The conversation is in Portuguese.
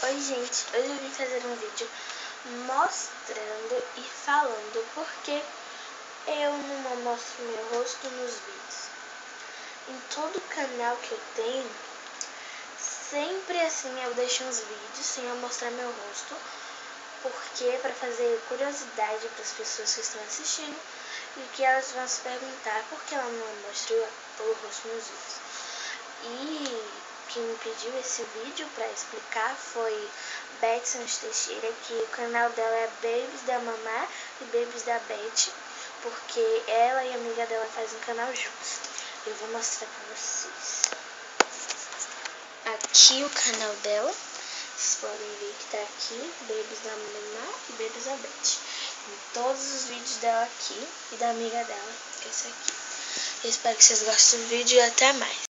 Oi gente, hoje eu vim fazer um vídeo mostrando e falando porque eu não mostro meu rosto nos vídeos. Em todo canal que eu tenho, sempre assim eu deixo uns vídeos sem eu mostrar meu rosto, porque para fazer curiosidade para as pessoas que estão assistindo e que elas vão se perguntar por que ela não mostrou o rosto nos vídeos. E quem me pediu esse vídeo para explicar foi Beth Santos Teixeira, que o canal dela é Babies da Mamá e Babies da Beth, porque ela e a amiga dela fazem um canal juntos. Eu vou mostrar para vocês. Aqui o canal dela, vocês podem ver que tá aqui, Babies da Mamá e Babies da Beth. Em todos os vídeos dela aqui e da amiga dela, que é esse aqui. Eu espero que vocês gostem do vídeo e até mais.